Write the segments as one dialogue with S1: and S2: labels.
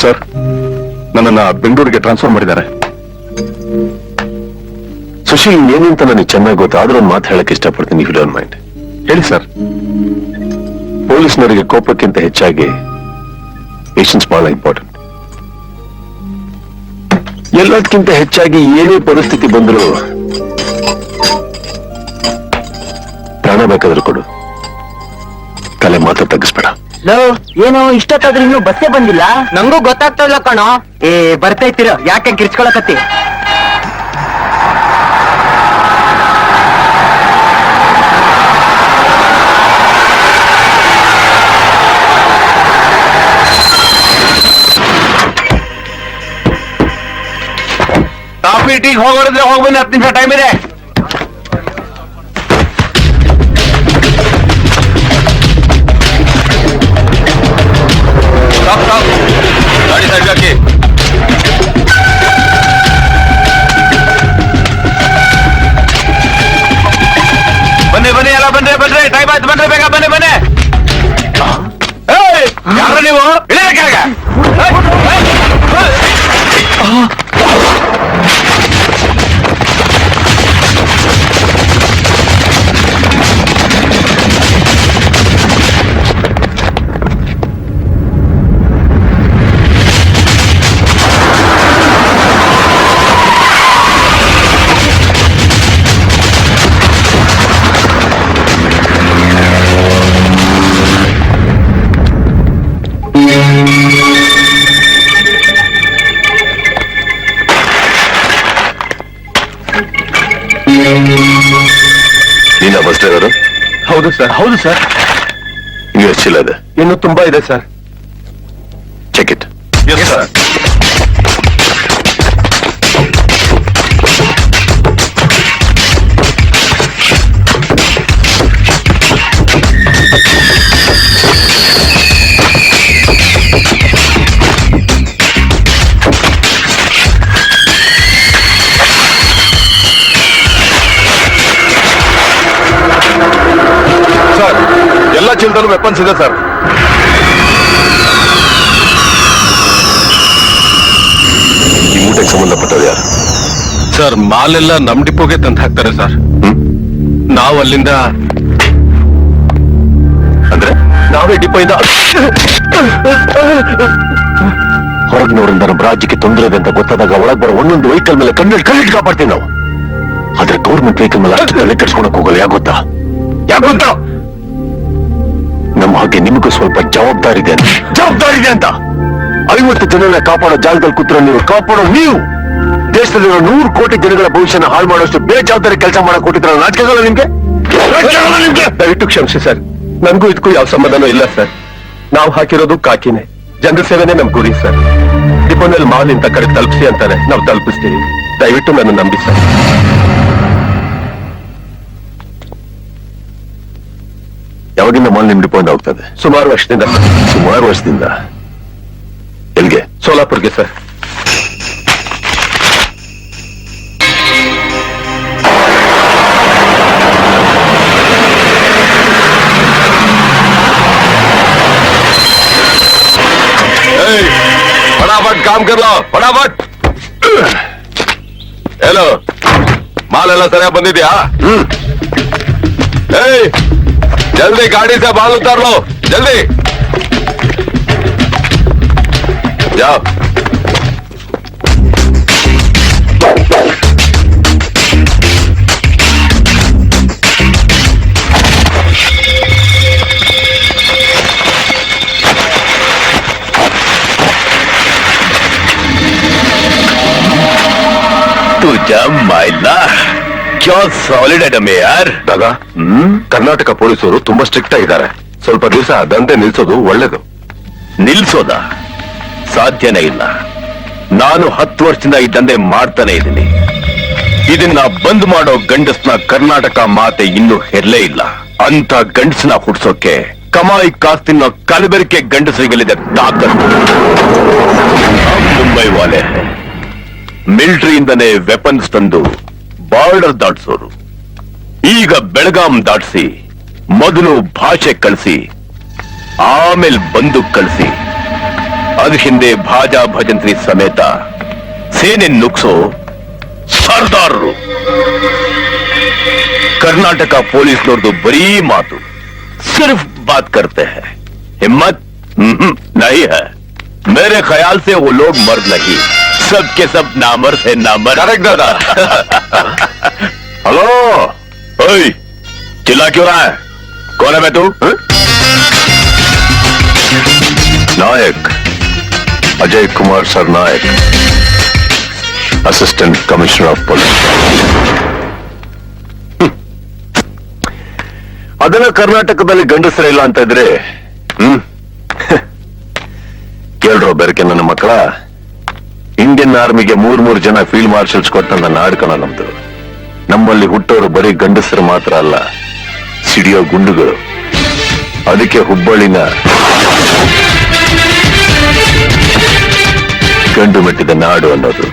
S1: Sir, ನನ್ನನ್ನ ಬೆಂಗಳೂರಿಗೆ transfer ಮಾಡಿದ್ದಾರೆ.
S2: ಸುಶೀಲ್ ಏನಂತ ನನಗೆ ಚೆನ್ನಾಗಿ ಗೊತ್ತು, ಆದ್ರೂ ಒಂದು ಮಾತು ಹೇಳಕ್ ಇಷ್ಟಪಡ್ತೀನಿ, ಇಫ್ ಯು ಡೋಂಟ್ ಮೈಂಡ್.
S1: ಹೇಳಿ ಸರ್.
S2: ಪೊಲೀಸ್ನವರಿಗೆ ಕೋಪಕ್ಕಿಂತ ಹೆಚ್ಚಾಗಿ ಪೇಷನ್ಸ್ ಬಹಳ ಇಂಪಾರ್ಟೆಂಟ್. ಎಲ್ಲದಕ್ಕಿಂತ ಹೆಚ್ಚಾಗಿ ಏನೇ ಪರಿಸ್ಥಿತಿ ಬಂದರೂ ಪ್ರಾಣ ಬೇಕಾದ್ರೂ ಕೊಡು, ತಲೆ ಮಾತ್ರ ತಗ್ಗಿಸ್ಬೇಡ.
S3: ಏನು ಇಷ್ಟೊತ್ತಾದ್ರೂ ಇನ್ನೂ ಬಸ್ಸೇ ಬಂದಿಲ್ಲ? ನಂಗೂ ಗೊತ್ತಾಗ್ತಾ ಇಲ್ಲ ಕಣೋ. ಬರ್ತೈತಿರ, ಯಾಕೆ ಕಿರ್ಚ್ಕೊಳಕತ್ತಿ?
S1: ಕಾಫಿ ಟೀಗೆ ಹೋಗೋದ್ರೆ ಹೋಗ್ಬನ್ನಿ, 10 ನಿಮಿಷ ಟೈಮ್ ಇದೆ. ಗಾಡಿ ಸೈಡ್ ಹಾಕಿ. ಬನ್ನಿ ಬನ್ನಿ, ಎಲ್ಲ ಬನ್ನಿ ಬನ್ನಿ, ಟೈಮ್ ಆಯ್ತು, ಬನ್ನಿ ಬೇಗ ಬನ್ನಿ ಬನ್ನಿ. ಯಾರು ನೀವು? ಇಳಿಯಕ್ಕೆ
S2: ನೀನ ಬಸ್ ಡ್ರೈವರು?
S1: ಹೌದು ಸರ್. ಹೌದು ಸರ್.
S2: ಇನ್ನು ಎಷ್ಟು ಚೀಲ ಇದೆ?
S1: ಇನ್ನು ತುಂಬಾ ಇದೆ sir.
S2: Check it.
S1: Yes sir. Sir, ಎಲ್ಲ ಚೀಲದಲ್ಲೂ ವೆಪನ್ಸ್ ಇದೆ ಸರ್.
S2: ಈ ಮೂಟೆಗೆ ಸಂಬಂಧಪಟ್ಟದ ಯಾರು?
S1: ಸರ್, ಮಾಲೆಲ್ಲ ನಮ್ ಡಿಪೋಗೆ ತಂದು ಹಾಕ್ತಾರೆ ಸರ್. ನಾವು ಅಲ್ಲಿಂದ,
S2: ಅಂದ್ರೆ
S1: ನಾವೇ ಡಿಪೋ ಇಂದ
S2: ಹೊರಗಿನವರಿಂದ ನಮ್ಮ ರಾಜ್ಯಕ್ಕೆ ತೊಂದರೆ ಇದೆ ಅಂತ ಗೊತ್ತಾದಾಗ ಒಳಗೆ ಬರೋ ಒಂದೊಂದು ವೆಹಿಕಲ್ ಮೇಲೆ ಕಣ್ಣಿಟ್ಟು ಕಾಪಾಡ್ತೀವಿ ನಾವು. ಆದ್ರೆ ಗೌರ್ಮೆಂಟ್ ವೆಹಿಕಲ್ ಮೇಲೆ ಅಷ್ಟು ತಲೆ ಕೆಡ್ಸ್ಕೊಳಕ್ ಹೋಗಲ್ಲ. ಯಾಗೊತ್ತಾ? ನಮ್ಮ ಹಾಗೆ ನಿಮಗೂ ಸ್ವಲ್ಪ ಜವಾಬ್ದಾರಿ ಇದೆ ಅಂತ. 50 ಜನರನ್ನ ಕಾಪಾಡೋ ಜಾಗದಲ್ಲಿ ಕೂತ್ರೋ ನೀವು, ಕಾಪಾಡೋ ನೀವು ದೇಶದಲ್ಲಿರೋ 100 ಕೋಟಿ ಜನಗಳ ಭವಿಷ್ಯನ ಹಾಳು ಮಾಡೋಷ್ಟು ಬೇಜವಾಬ್ದಾರಿ ಕೆಲಸ ಮಾಡಕ್ ಕೊಟ್ಟಿದ್ರ ನಾಚಿಕೆಗಲ್ಲ ನಿಮ್ಗೆ?
S1: ದಯವಿಟ್ಟು ಕ್ಷಮಿಸಿ ಸರ್, ನನ್ಗೂ ಇದಕ್ಕೂ ಯಾವ ಸಂಬಂಧನೂ ಇಲ್ಲ ಸರ್. ನಾವು ಹಾಕಿರೋದು ಕಾಕಿನೇ, ಜನರ ಸೇವೆನೇ ನಮ್ ಗುರಿ ಸರ್. ಡಿಪೋನಲ್ಲಿ ಮಾಲ್ ಇಂತ ಕಡೆ ತಲುಪಿಸಿ ಅಂತಾರೆ, ನಾವು ತಲುಪಿಸ್ತೀವಿ. ದಯವಿಟ್ಟು ನನ್ನ ನಂಬಿ ಸರ್.
S2: ಯಾವಾಗಿಂದ ಮಾಲ್ ನಿಮ್ ಡಿಪೋ ಇಂದ ಹೋಗ್ತದೆ?
S1: ಸುಮಾರು ವರ್ಷದಿಂದ.
S2: ಸುಮಾರು ವರ್ಷದಿಂದ. ಎಲ್ಗೆ?
S1: ಸೋಲಾಪುರ್ಗೆ ಸರ್. फटाफट काम कर लो, फटाफट. हेलो, ಮಾಲೆಲ್ಲ ಸರಿಯಾಗಿ ಬಂದಿದ್ಯಾ? जल्दी गाड़ी से बाल उतार लो, जल्दी जाओ.
S2: तुझा माइला क्या ಸಾಲಿಡ್ ಐಟಮ್ ಯಾರ್ ದಾಗ. ಕರ್ನಾಟಕ ಪೊಲೀಸರು ತುಂಬಾ ಸ್ಟ್ರಿಕ್ಟ್ ಆಗಿದ್ದಾರೆ. ಸ್ವಲ್ಪ ದಿವಸ ದಂಧೆ ನಿಲ್ಸೋದು ಒಳ್ಳೇದು. ನಿಲ್ಸೋದ ಸಾಧ್ಯನೇ ಇಲ್ಲ. ನಾನು 10 ವರ್ಷದಿಂದ ಈ ದಂಧೆ ಮಾಡ್ತಾನೆ ಇದ್ದೀನಿ. ಇದನ್ನ ಬಂದ್ ಮಾಡೋ ಗಂಡಸ್ನ ಕರ್ನಾಟಕ ಮಾತೆ ಇನ್ನೂ ಹೆರ್ಲೇ ಇಲ್ಲ. ಅಂತ ಗಂಡಸನ ಹುಡ್ಸೋಕೆ ಕಮಾಯಿ ಕಾಸ್ತಿನ ಕಲಬೆರಕೆ ಗಂಡಸರಿಗಲ್ಲಿದೆ ತಾಕತ್ತು. ಮುಂಬೈ ವಾಲೆ ಮಿಲಿಟರಿಯಿಂದನೇ ವೆಪನ್ಸ್ ತಂದು ಬಾರ್ಡರ್ ದಾಟಿಸೋರು. ಈಗ ಬೆಳಗಾಂ ದಾಟಿಸಿ ಮೊದಲು ಭಾಷೆ ಕಳಿಸಿ, ಆಮೇಲೆ ಬಂದೂಕ್ ಕಳಿಸಿ ಅದ್ ಹಿಂದೆ ಭಾಜಾ ಭಜಂತ್ರಿ ಸಮೇತ ಸೇನೆ ನುಗ್ಸೋ ಸರ್ದಾರರು. कर्नाटक पुलिस नोर्दु बड़ी मातु, सिर्फ बात करते हैं, हिम्मत नहीं है. मेरे ख्याल से वो लोग मर्द नहीं, सब के सब नामर्द है, नामर्द. करेक्ट दादा. हेलो, ओए, चिल्ला क्यों रहा है? कौन है मैं तू? Nayak Ajay Kumar Sarnayak, assistant commissioner of police. ಅದನ್ನ ಕರ್ನಾಟಕದಲ್ಲಿ ಗಂಡಸರಿಲ್ಲ ಅಂತ ಇದ್ರೆ ಕೇಳ್ರೋ ಬೆರಕೆ ನನ್ನ ಮಕ್ಕಳ. ಇಂಡಿಯನ್ ಆರ್ಮಿಗೆ ಮೂರ್ ಜನ ಫೀಲ್ಡ್ ಮಾರ್ಷಲ್ಸ್ ಕೊಟ್ಟಂತ ನಾಡ್ಕಣ ನಮ್ದು. ನಮ್ಮಲ್ಲಿ ಹುಟ್ಟೋರು ಬರೀ ಗಂಡಸರು ಮಾತ್ರ ಅಲ್ಲ, ಸಿಡಿಯೋ ಗುಂಡುಗಳು. ಅದಕ್ಕೆ ಹುಬ್ಬಳ್ಳಿನ ಗಂಡು ಮೆಟ್ಟಿದ ನಾಡು ಅನ್ನೋದು.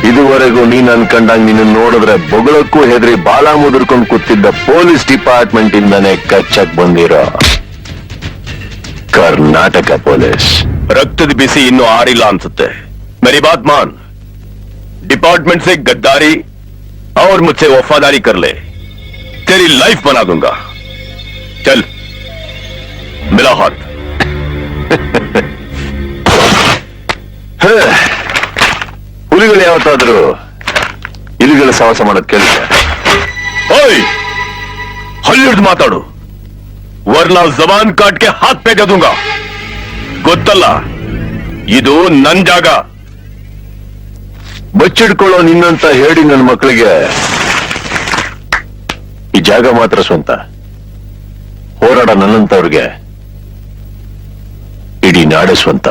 S2: ಇದುವರೆಗೂ ನೀನ್ ಅನ್ಕಂಡಂಗ್ ನೀನು ನೋಡಿದ್ರೆ ಬೊಗಳಕ್ಕೂ ಹೆದರಿ ಬಾಲ ಮುದುರ್ಕೊಂಡು ಕೂತಿದ್ದ ಪೊಲೀಸ್ ಡಿಪಾರ್ಟ್ಮೆಂಟ್ ಇಂದಾನೆ ಕಚ್ಚಕ್ ಬಂದಿರೋ ಕರ್ನಾಟಕ ಪೊಲೀಸ್. ರಕ್ತದ ಬಿಸಿ ಇನ್ನೂ ಆರಿಲ್ಲ ಅನ್ಸುತ್ತೆ. ಮೇರಿ ಬಾತ್ ಮಾನ್, ಡಿಪಾರ್ಟ್ಮೆಂಟ್ से गद्दारी और मुझसे वफादारी कर ले, तेरी लाइफ बना दूंगा. चल मिला हाथ. ಹುಲಿಗಳು ಯಾವತ್ತಾದ್ರೂ ಇಲಿಗಳ ಸಾಹಸ ಮಾಡೋದ್ ಕೇಳಿದೆ? ಓಯ್, ಹಲ್ಲಿಡ್ದು ಮಾತಾಡು, ವರ್ನಾ ಜಬಾನ್ ಕಾಟ್ಗೆ ಹಾತ್ ಪೇ ದೂಂಗ. ಗೊತ್ತಲ್ಲ, ಇದು ನನ್ ಜಾಗ. ಬಚ್ಚಿಡ್ಕೊಳ್ಳೋ ನಿನ್ನಂತ ಹೇಳಿ ನನ್ನ ಮಕ್ಕಳಿಗೆ ಈ ಜಾಗ ಮಾತ್ರ ಸ್ವಂತ. ಹೋರಾಡ ನನ್ನಂತವ್ರಿಗೆ ಇಡೀ ನಾಡೆ ಸ್ವಂತ.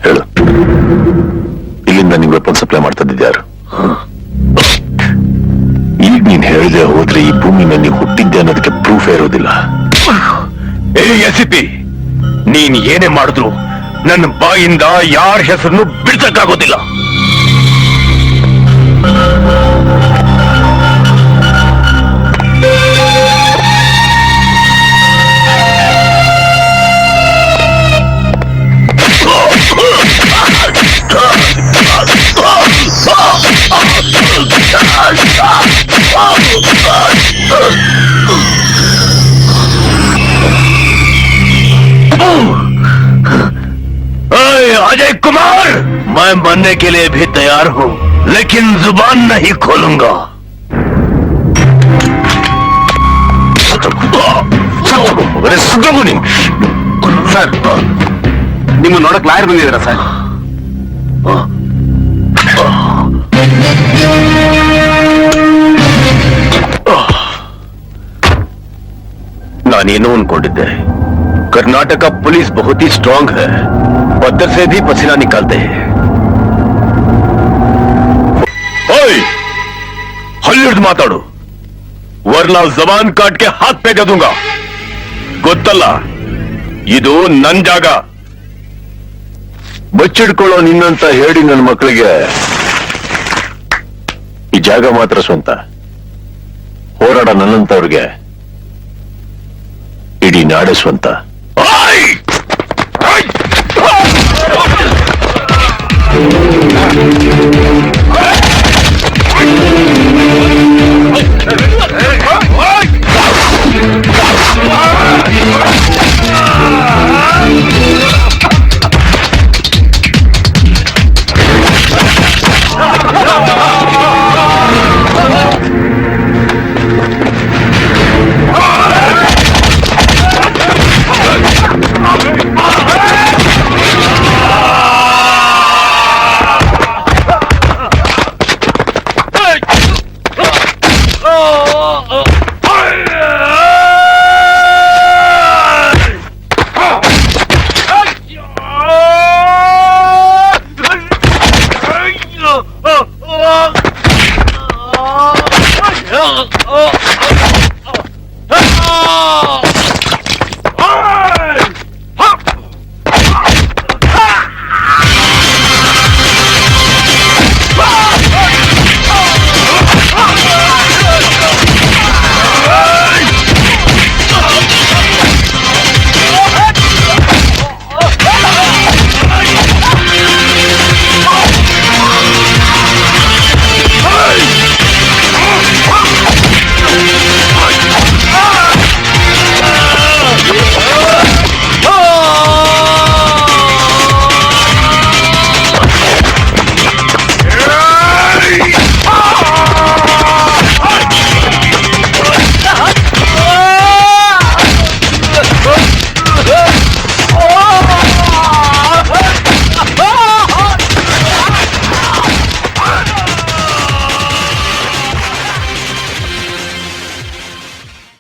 S2: ಹೇಳು, ಇಲ್ಲಿಂದ ನೀವು ವೆಪನ್ ಸಪ್ಲೈ ಮಾಡ್ತಾ ಇದ್ಯಾರು? ಈಗ ನೀನ್ ಹೇಳಿದೆ ಹೋದ್ರೆ ಈ ಭೂಮಿ ಮೇಲೆ ನೀವು ಹುಟ್ಟಿದ್ದೆ ಅನ್ನೋದಕ್ಕೆ ಪ್ರೂಫ್ ಇರೋದಿಲ್ಲ. ಎಸಿಪಿ, ನೀನ್ ಏನೇ ಮಾಡಿದ್ರು ನನ್ನ ಬಾಯಿಂದ ಯಾರ ಹೆಸರನ್ನು ಬಿಡ್ಸಕ್ಕಾಗೋದಿಲ್ಲ. अजय कुमार, मैं मरने के लिए भी तैयार हूं, लेकिन जुबान नहीं खोलूंगा. ಸರ್ ನಿಮ್ಮ ನೋಡಕ್ ಲಾಯರ್ ಬಂದಿದ್ದೀರಾ ಸರ್? ನಾನೇನೋ ಅನ್ಕೊಂಡಿದ್ದೆ. कर्नाटक पुलिस बहुत ही स्ट्रांग है, पत्थर से भी पसीना निकालते हैं. ओए, हल्लिड माताडू वरना जबान काट के हाथ पे दे दूंगा. ಗೊತ್ತಲ್ಲ, ಇದು ನನ್ ಜಾಗ. ಬಚ್ಚಿಡ್ಕೊಳ್ಳೋ ನಿನ್ನಂತ ಹೇಳಿ ನನ್ನ ಮಕ್ಕಳಿಗೆ ಈ ಜಾಗ ಮಾತ್ರ ಸ್ವಂತ. ಹೋರಾಡ ನನ್ನಂತವ್ರಿಗೆ ಇಡೀ ನಾಡೆ ಸ್ವಂತ. ಆಯ್! ಆಯ್!